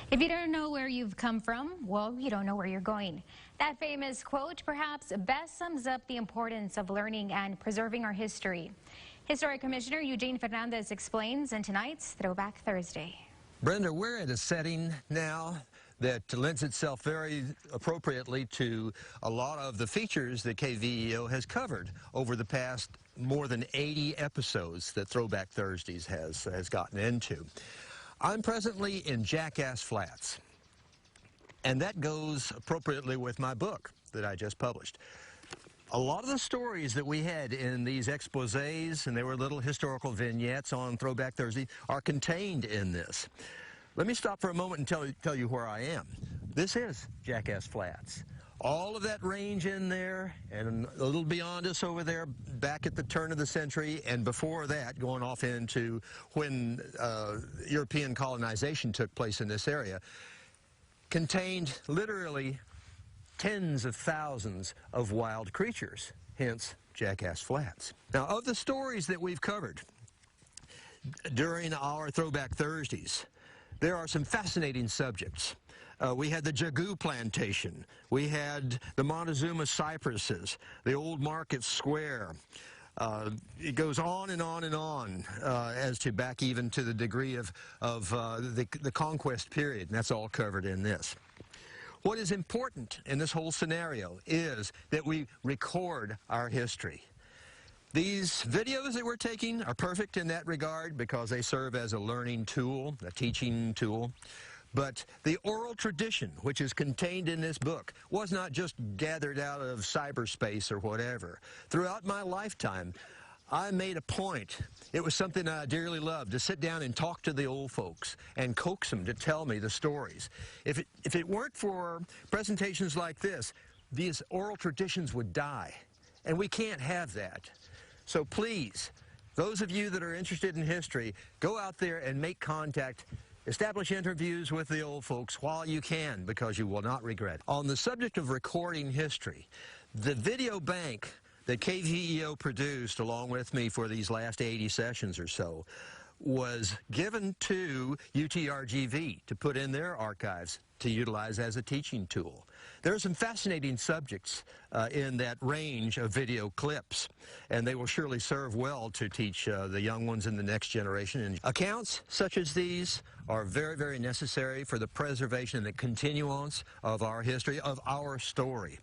If you don't know where you've come from, well, you don't know where you're going. That famous quote perhaps best sums up the importance of learning and preserving our history. Historic Commissioner Eugene Fernandez explains in tonight's Throwback Thursday. Brenda, we're at a setting now that lends itself very appropriately to a lot of the features that KVEO has covered over the past more than 80 episodes that Throwback Thursdays has gotten into. I'm presently in Jackass Flats, and that goes appropriately with my book that I just published. A lot of the stories that we had in these exposés, and they were little historical vignettes on Throwback Thursday, are contained in this. Let me stop for a moment and tell you where I am. This is Jackass Flats. All of that range in there, and a little beyond us over there, back at the turn of the century, and before that, going off into when European colonization took place in this area, contained literally tens of thousands of wild creatures, hence Jackass Flats. Now, of the stories that we've covered during our Throwback Thursdays, there are some fascinating subjects. We had the Jagu plantation. We had the Montezuma cypresses, the old market square. It goes on and on and on as to back even to the degree of the conquest period, and that's all covered in this. What is important in this whole scenario is that we record our history. These videos that we're taking are perfect in that regard because they serve as a learning tool, a teaching tool. But the oral tradition, which is contained in this book, was not just gathered out of cyberspace or whatever. Throughout my lifetime, I made a point. It was something that I dearly loved, to sit down and talk to the old folks and coax them to tell me the stories. If it weren't for presentations like this, these oral traditions would die. And we can't have that. So please, those of you that are interested in history, go out there and make contact. Establish interviews with the old folks while you can, because you will not regret. On the subject of recording history, the video bank that KVEO produced along with me for these last 80 sessions or so was given to UTRGV to put in their archives to utilize as a teaching tool. There are some fascinating subjects in that range of video clips, and they will surely serve well to teach the young ones in the next generation. And accounts such as these are very, very necessary for the preservation and the continuance of our history, of our story.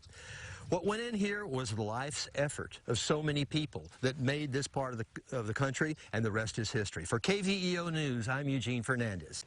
What went in here was the life's effort of so many people that made this part of the country, and the rest is history. For KVEO News, I'm Eugene Fernandez.